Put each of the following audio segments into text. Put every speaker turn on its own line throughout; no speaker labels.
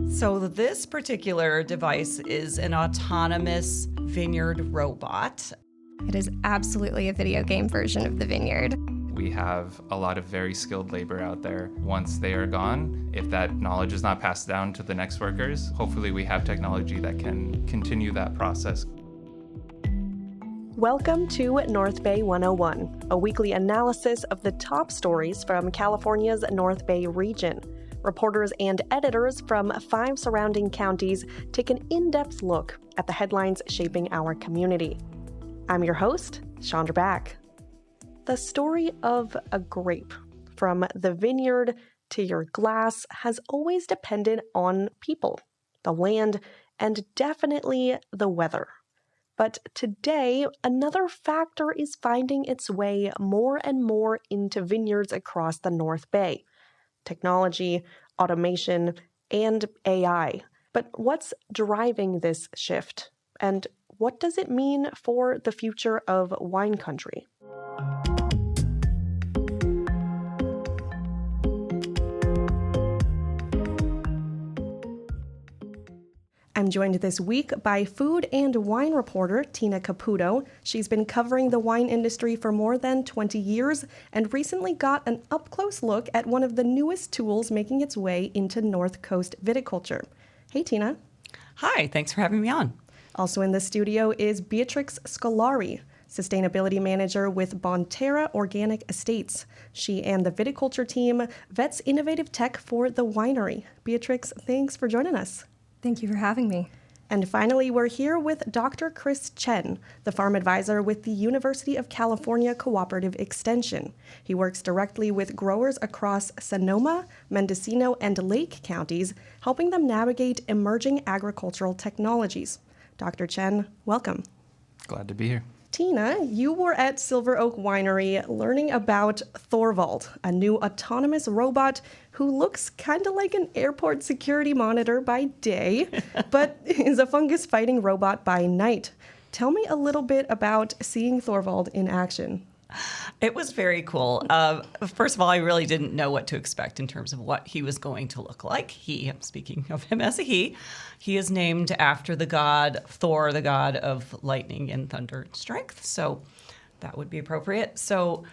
So this particular device is an autonomous vineyard robot.
It is absolutely a video game version of the Vineyard.
We have a lot of very skilled labor out there. Once they are gone, if that knowledge is not passed down to the next workers, hopefully we have technology that can continue that process.
Welcome to North Bay 101, a weekly analysis of the top stories from California's North Bay region. Reporters and editors from 5 surrounding counties take an in-depth look at the headlines shaping our community. I'm your host, Chandra Back. The story of a grape, from the vineyard to your glass, has always depended on people, the land, and definitely the weather. But today, another factor is finding its way more and more into vineyards across the North Bay: technology, automation, and AI. But what's driving this shift? And what does it mean for the future of wine country? I'm joined this week by food and wine reporter Tina Caputo. She's been covering the wine industry for more than 20 years and recently got an up-close look at one of the newest tools making its way into North Coast viticulture. Hey, Tina.
Hi, thanks for having me on.
Also in the studio is Beatrix Scolari, Sustainability Manager with Bonterra Organic Estates. She and the viticulture team vets innovative tech for the winery. Beatrix, thanks for joining us.
Thank you for having me.
And finally, we're here with Dr. Chen, the farm advisor with the University of California Cooperative Extension. He works directly with growers across Sonoma, Mendocino, and Lake counties, helping them navigate emerging agricultural technologies. Dr. Chen, welcome.
Glad to be here.
Tina, you were at Silver Oak Winery learning about Thorvald, a new autonomous robot who looks kind of like an airport security monitor by day, but is a fungus-fighting robot by night. Tell me a little bit about seeing Thorvald in action.
It was very cool. First of all, I really didn't know what to expect in terms of what he was going to look like. I'm speaking of him as a he. He is named after the god Thor, the god of lightning and thunder and strength. So that would be appropriate. So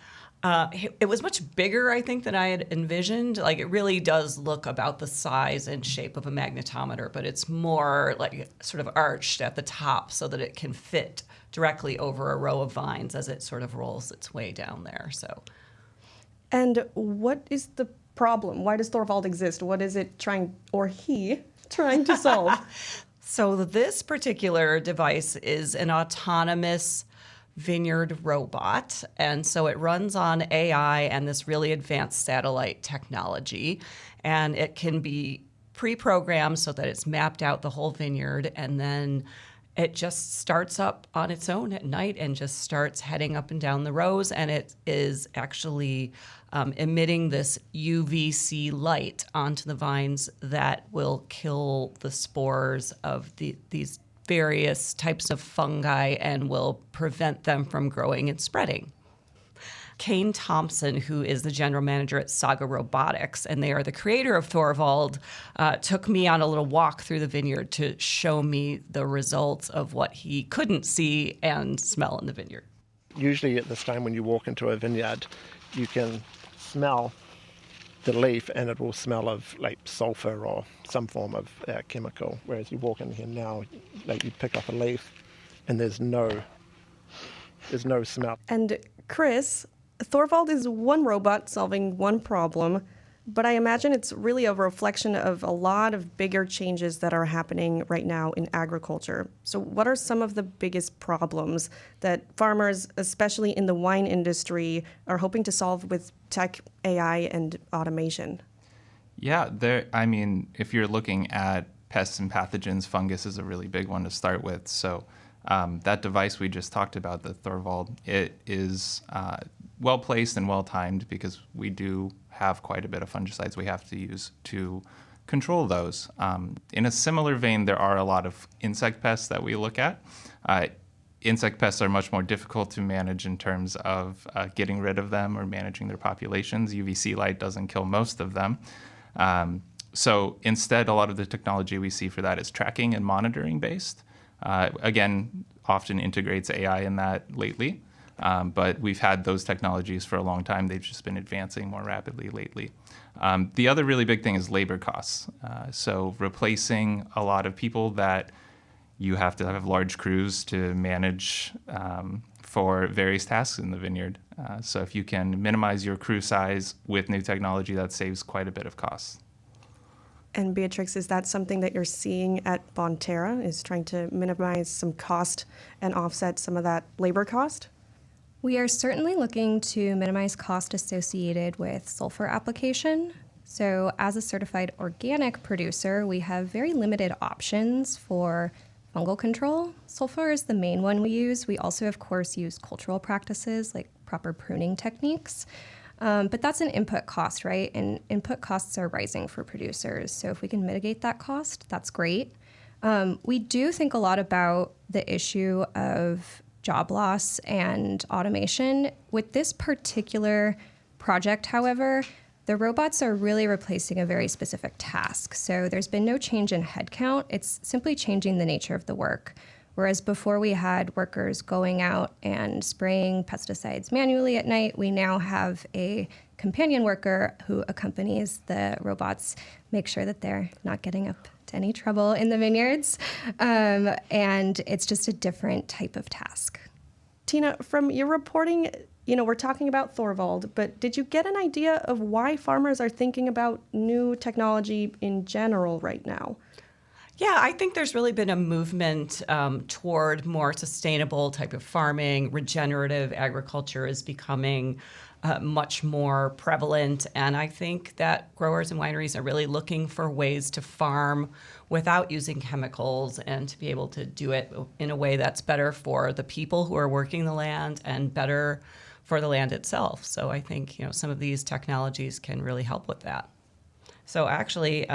it was much bigger, I think, than I had envisioned. Like, it really does look about the size and shape of a magnetometer, but it's more like sort of arched at the top so that it can fit directly over a row of vines as it sort of rolls its way down there.
And what is the problem? Why does Thorvald exist? What is it trying to solve?
So this particular device is an autonomous vineyard robot, and so it runs on AI and this really advanced satellite technology, and it can be pre-programmed so that it's mapped out the whole vineyard, and then it just starts up on its own at night and just starts heading up and down the rows, and it is actually emitting this UVC light onto the vines that will kill the spores of these various types of fungi and will prevent them from growing and spreading. Kane Thompson, who is the general manager at Saga Robotics, and they are the creator of Thorvald, took me on a little walk through the vineyard to show me the results of what he couldn't see and smell in the vineyard.
Usually at this time when you walk into a vineyard, you can smell the leaf and it will smell of like sulfur or some form of chemical, whereas you walk in here now, like you pick up a leaf and there's no smell.
And Chris, Thorvald is one robot solving one problem, but I imagine it's really a reflection of a lot of bigger changes that are happening right now in agriculture. So what are some of the biggest problems that farmers, especially in the wine industry, are hoping to solve with tech, AI, and automation?
Yeah, if you're looking at pests and pathogens, fungus is a really big one to start with. So that device we just talked about, the Thorvald, it is well placed and well timed because we do have quite a bit of fungicides we have to use to control those. In a similar vein, there are a lot of insect pests that we look at. Insect pests are much more difficult to manage in terms of getting rid of them or managing their populations. UVC light doesn't kill most of them. So instead, a lot of the technology we see for that is tracking and monitoring based. Again, often integrates AI in that lately. But we've had those technologies for a long time. They've just been advancing more rapidly lately. The other really big thing is labor costs. So replacing a lot of people that you have to have large crews to manage for various tasks in the vineyard. So if you can minimize your crew size with new technology, that saves quite a bit of costs.
And Beatrix, is that something that you're seeing at Bonterra, is trying to minimize some cost and offset some of that labor cost?
We are certainly looking to minimize cost associated with sulfur application. So as a certified organic producer, we have very limited options for fungal control. Sulfur is the main one we use. We also, of course, use cultural practices like proper pruning techniques. But that's an input cost, right? And input costs are rising for producers. So if we can mitigate that cost, that's great. We do think a lot about the issue of job loss and automation. With this particular project, however, the robots are really replacing a very specific task. So there's been no change in headcount. It's simply changing the nature of the work. Whereas before we had workers going out and spraying pesticides manually at night, we now have a companion worker who accompanies the robots, make sure that they're not getting up to any trouble in the vineyards. And it's just a different type of task.
Tina, from your reporting, we're talking about Thorvald, but did you get an idea of why farmers are thinking about new technology in general right now?
Yeah, I think there's really been a movement toward more sustainable type of farming. Regenerative agriculture is becoming much more prevalent. And I think that growers and wineries are really looking for ways to farm without using chemicals and to be able to do it in a way that's better for the people who are working the land and better for the land itself. So I think, some of these technologies can really help with that. So actually,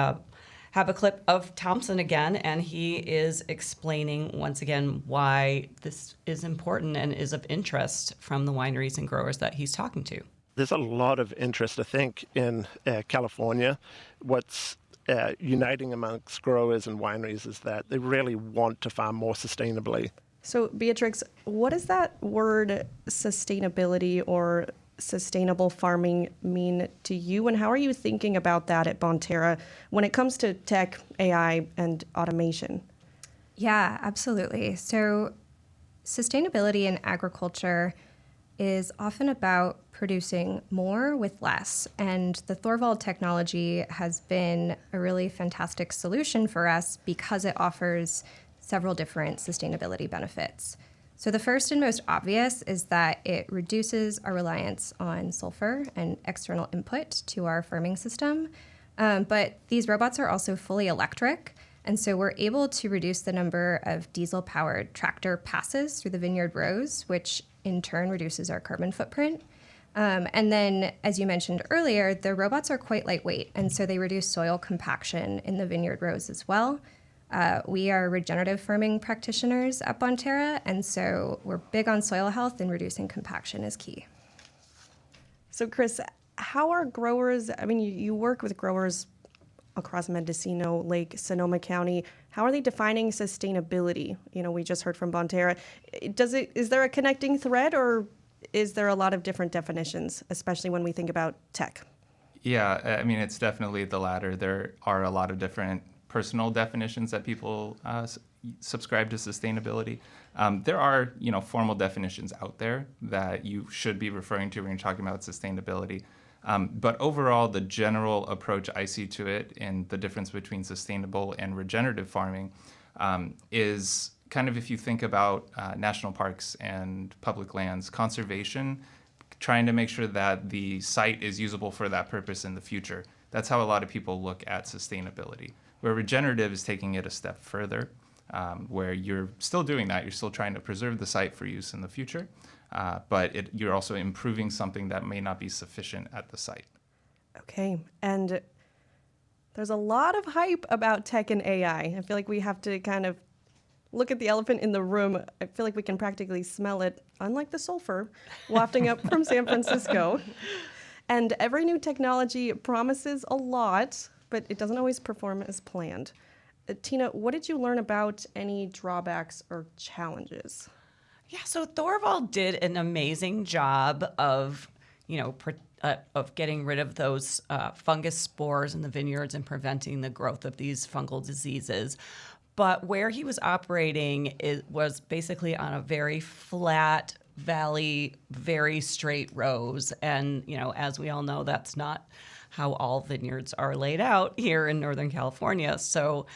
have a clip of Thompson again, and he is explaining once again why this is important and is of interest from the wineries and growers that he's talking to.
There's a lot of interest, I think, in California. What's uniting amongst growers and wineries is that they really want to farm more sustainably.
So, Beatrix, what does that word sustainability or sustainable farming mean to you, and how are you thinking about that at Bonterra when it comes to tech, AI, and automation?
Yeah, absolutely. So sustainability in agriculture is often about producing more with less, and the Thorvald technology has been a really fantastic solution for us because it offers several different sustainability benefits. So the first and most obvious is that it reduces our reliance on sulfur and external input to our farming system. But these robots are also fully electric, and so we're able to reduce the number of diesel-powered tractor passes through the vineyard rows, which in turn reduces our carbon footprint. And then, as you mentioned earlier, the robots are quite lightweight, and so they reduce soil compaction in the vineyard rows as well. We are regenerative farming practitioners at Bonterra, and so we're big on soil health, and reducing compaction is key.
So, Chris, how are growers, you work with growers across Mendocino, Lake, Sonoma County. How are they defining sustainability? We just heard from Bonterra. Is there a connecting thread, or is there a lot of different definitions, especially when we think about tech?
Yeah, it's definitely the latter. There are a lot of different personal definitions that people subscribe to sustainability. There are, formal definitions out there that you should be referring to when you're talking about sustainability. But overall, the general approach I see to it and the difference between sustainable and regenerative farming is kind of, if you think about national parks and public lands, conservation, trying to make sure that the site is usable for that purpose in the future. That's how a lot of people look at sustainability. Where regenerative is taking it a step further, where you're still doing that. You're still trying to preserve the site for use in the future, but you're also improving something that may not be sufficient at the site.
Okay, and there's a lot of hype about tech and AI. I feel like we have to kind of look at the elephant in the room. I feel like we can practically smell it, unlike the sulfur wafting up from San Francisco. And every new technology promises a lot, but it doesn't always perform as planned. Tina, what did you learn about any drawbacks or challenges?
Yeah, so Thorvald did an amazing job of, of getting rid of those fungus spores in the vineyards and preventing the growth of these fungal diseases. But where he was operating was basically on a very flat valley, very straight rows. And, as we all know, that's not how all vineyards are laid out here in Northern California. So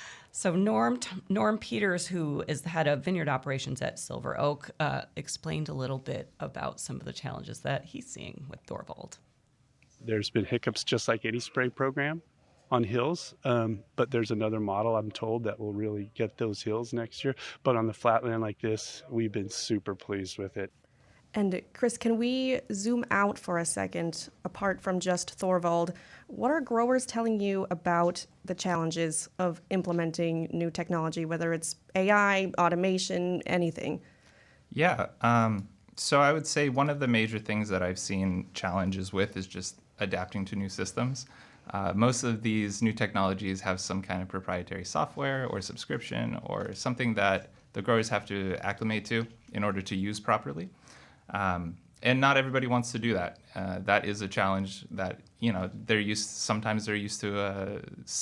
Norm Peters, who is the head of vineyard operations at Silver Oak, explained a little bit about some of the challenges that he's seeing with Thorvald.
There's been hiccups just like any spray program on hills, but there's another model, I'm told, that will really get those hills next year. But on the flatland like this, we've been super pleased with it.
And Chris, can we zoom out for a second, apart from just Thorvald? What are growers telling you about the challenges of implementing new technology, whether it's AI, automation, anything?
Yeah. So I would say one of the major things that I've seen challenges with is just adapting to new systems. Most of these new technologies have some kind of proprietary software or subscription or something that the growers have to acclimate to in order to use properly. And not everybody wants to do that. That is a challenge that, sometimes they're used to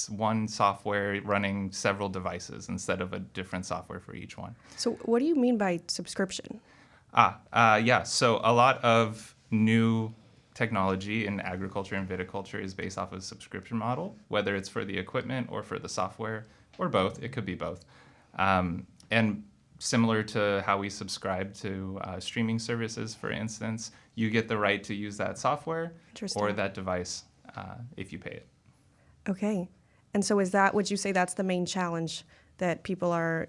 one software running several devices instead of a different software for each one.
So what do you mean by subscription?
Yeah. So a lot of new technology in agriculture and viticulture is based off of a subscription model, whether it's for the equipment or for the software or both. It could be both. And similar to how we subscribe to streaming services, for instance, you get the right to use that software or that device if you pay it.
Okay. And so would you say that's the main challenge that people are,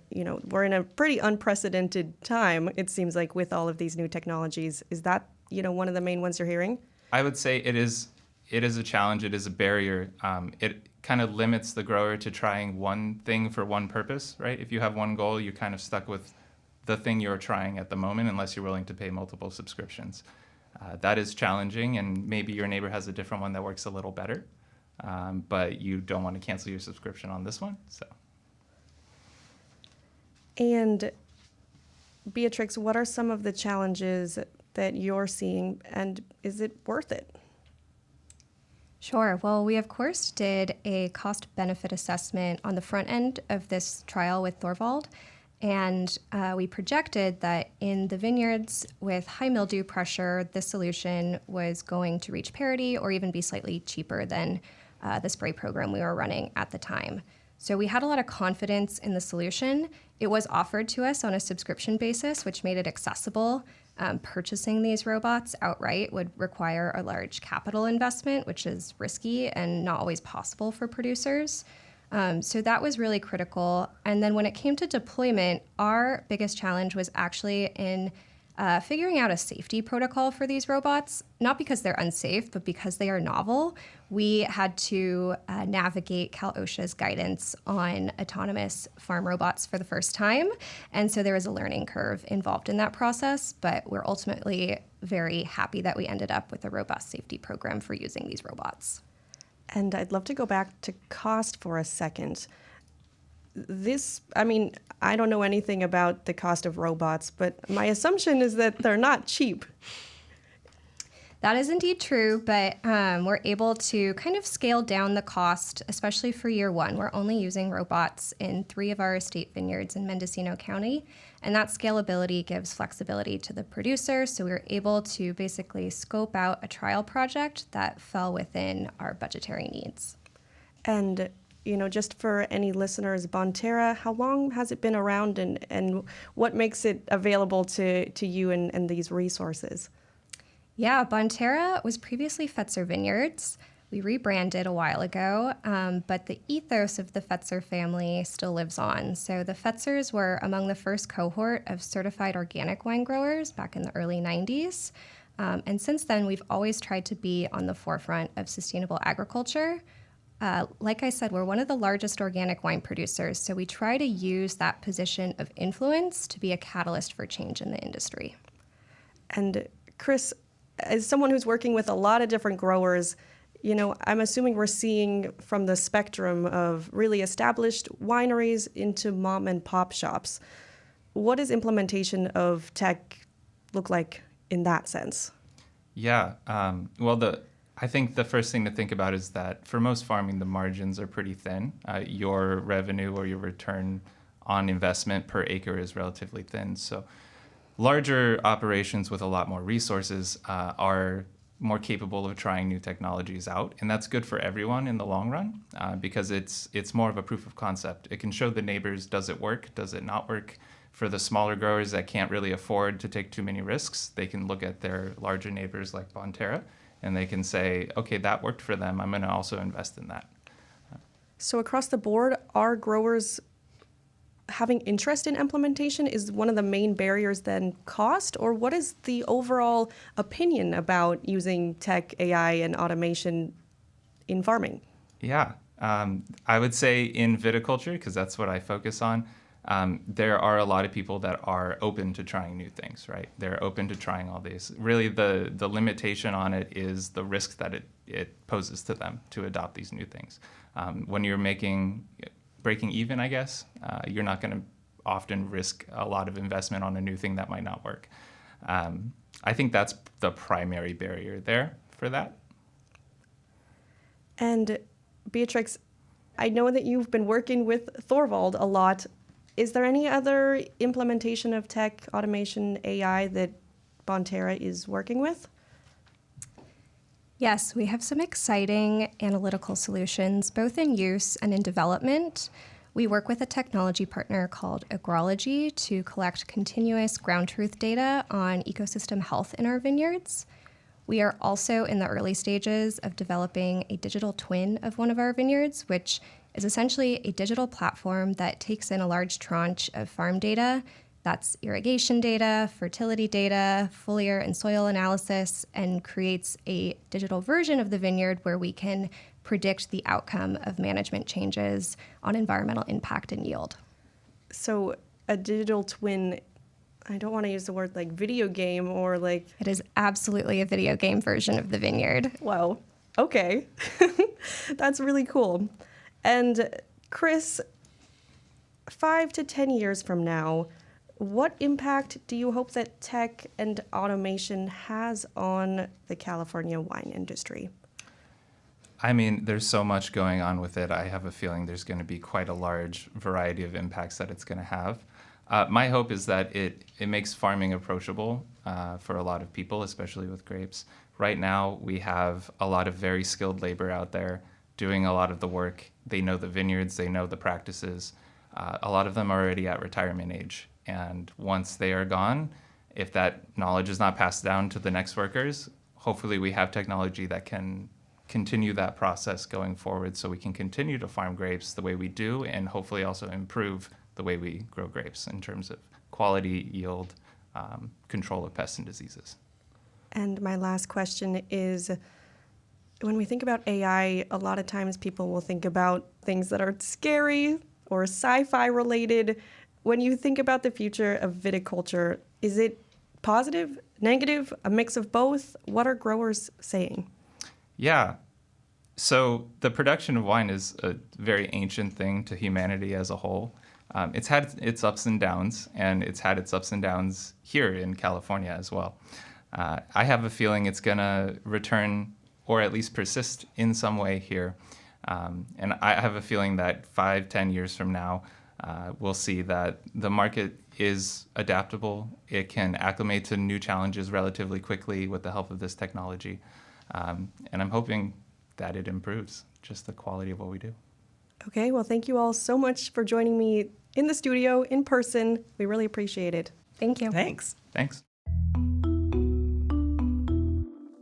we're in a pretty unprecedented time, it seems like, with all of these new technologies. Is that, one of the main ones you're hearing?
I would say it is a challenge. It is a barrier. It kind of limits the grower to trying one thing for one purpose, right? If you have one goal, you're kind of stuck with the thing you're trying at the moment unless you're willing to pay multiple subscriptions. That is challenging, and maybe your neighbor has a different one that works a little better, but you don't want to cancel your subscription on this one. So.
And Beatrix, what are some of the challenges that you're seeing, and is it worth it?
Sure. Well, we, of course, did a cost-benefit assessment on the front end of this trial with Thorvald, and we projected that in the vineyards with high mildew pressure, this solution was going to reach parity or even be slightly cheaper than the spray program we were running at the time. So we had a lot of confidence in the solution. It was offered to us on a subscription basis, which made it accessible. Purchasing these robots outright would require a large capital investment, which is risky and not always possible for producers. So that was really critical. And then when it came to deployment, our biggest challenge was actually in figuring out a safety protocol for these robots, not because they're unsafe, but because they are novel. We had to navigate Cal OSHA's guidance on autonomous farm robots for the first time. And so there was a learning curve involved in that process, but we're ultimately very happy that we ended up with a robust safety program for using these robots.
And I'd love to go back to cost for a second. I don't know anything about the cost of robots, but my assumption is that they're not cheap.
That is indeed true, but we're able to kind of scale down the cost, especially for year one. We're only using robots in 3 of our estate vineyards in Mendocino County, and that scalability gives flexibility to the producer, so we were able to basically scope out a trial project that fell within our budgetary needs.
And just for any listeners, Bonterra, how long has it been around, and what makes it available to you and these resources?
Yeah, Bonterra was previously Fetzer Vineyards. We rebranded a while ago, but the ethos of the Fetzer family still lives on. So the Fetzers were among the first cohort of certified organic wine growers back in the early 90s. And since then, we've always tried to be on the forefront of sustainable agriculture. Like I said, we're one of the largest organic wine producers, so we try to use that position of influence to be a catalyst for change in the industry.
And Chris, as someone who's working with a lot of different growers, I'm assuming we're seeing from the spectrum of really established wineries into mom and pop shops. What does implementation of tech look like in that sense?
Yeah. I think the first thing to think about is that for most farming, the margins are pretty thin. Your revenue or your return on investment per acre is relatively thin. So larger operations with a lot more resources are more capable of trying new technologies out. And that's good for everyone in the long run because it's more of a proof of concept. It can show the neighbors, does it work? Does it not work? For the smaller growers that can't really afford to take too many risks, they can look at their larger neighbors like Bonterra and they can say, okay, that worked for them. I'm going to also invest in that.
So across the board, are growers having interest in implementation? Is one of the main barriers then cost? Or what is the overall opinion about using tech, AI, and automation in farming?
Yeah, I would say in viticulture, because that's what I focus on, there are a lot of people that are open to trying new things, right? They're open to trying all these. Really, the limitation on it is the risk that it poses to them to adopt these new things. When you're breaking even, I guess, you're not going to often risk a lot of investment on a new thing that might not work. I think that's the primary barrier there for that.
And Beatrix, I know that you've been working with Thorvald a lot. Is there any other implementation of tech, automation, AI that Bonterra is working with?
Yes, we have some exciting analytical solutions, both in use and in development. We work with a technology partner called Agrology to collect continuous ground truth data on ecosystem health in our vineyards. We are also in the early stages of developing a digital twin of one of our vineyards, which is essentially a digital platform that takes in a large tranche of farm data. That's irrigation data, fertility data, foliar and soil analysis, and creates a digital version of the vineyard where we can predict the outcome of management changes on environmental impact and yield.
So a digital twin, I don't want to use the word like video game or like...
It is absolutely a video game version of the vineyard.
Wow. Okay. That's really cool. And Chris, 5 to 10 years from now, what impact do you hope that tech and automation has on the California wine industry?
I mean, there's so much going on with it. I have a feeling there's going to be quite a large variety of impacts that it's going to have. My hope is that it makes farming approachable for a lot of people, especially with grapes. Right now, we have a lot of very skilled labor out there doing a lot of the work. They know the vineyards, they know the practices. A lot of them are already at retirement age. And once they are gone, if that knowledge is not passed down to the next workers, hopefully we have technology that can continue that process going forward so we can continue to farm grapes the way we do and hopefully also improve the way we grow grapes in terms of quality, yield, control of pests and diseases.
And my last question is, when we think about AI, a lot of times people will think about things that are scary or sci-fi related. When you think about the future of viticulture, is it positive, negative, a mix of both? What are growers saying?
Yeah. So the production of wine is a very ancient thing to humanity as a whole. It's had its ups and downs, and it's had its ups and downs here in California as well. I have a feeling it's going to return or at least persist in some way here. And I have a feeling that 5-10 years from now, we'll see that the market is adaptable. It can acclimate to new challenges relatively quickly with the help of this technology. And I'm hoping that it improves just the quality of what we do.
Okay, well, thank you all so much for joining me in the studio, in person. We really appreciate it.
Thank you.
Thanks.
Thanks.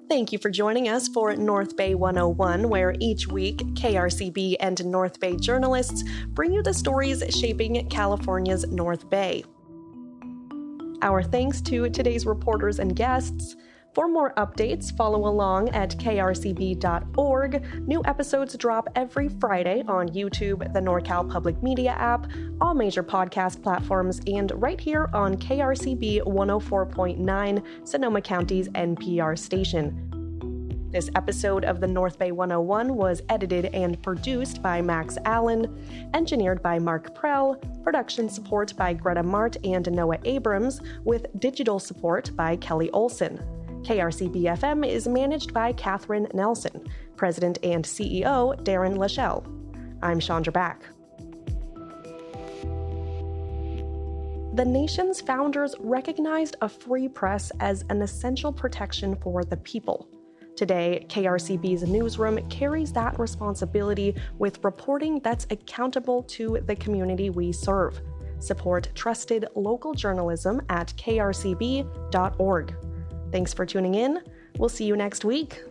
Thank you for joining us for North Bay 101, where each week KRCB and North Bay journalists bring you the stories shaping California's North Bay. Our thanks to today's reporters and guests. For more updates, follow along at krcb.org. New episodes drop every Friday on YouTube, the NorCal Public Media app, all major podcast platforms, and right here on KRCB 104.9, Sonoma County's NPR station. This episode of the North Bay 101 was edited and produced by Max Allen, engineered by Mark Prell, production support by Greta Mart and Noah Abrams, with digital support by Kelly Olson. KRCB-FM is managed by Catherine Nelson, President and CEO Darren Lachelle. I'm Chandra Back. The nation's founders recognized a free press as an essential protection for the people. Today, KRCB's newsroom carries that responsibility with reporting that's accountable to the community we serve. Support trusted local journalism at krcb.org. Thanks for tuning in. We'll see you next week.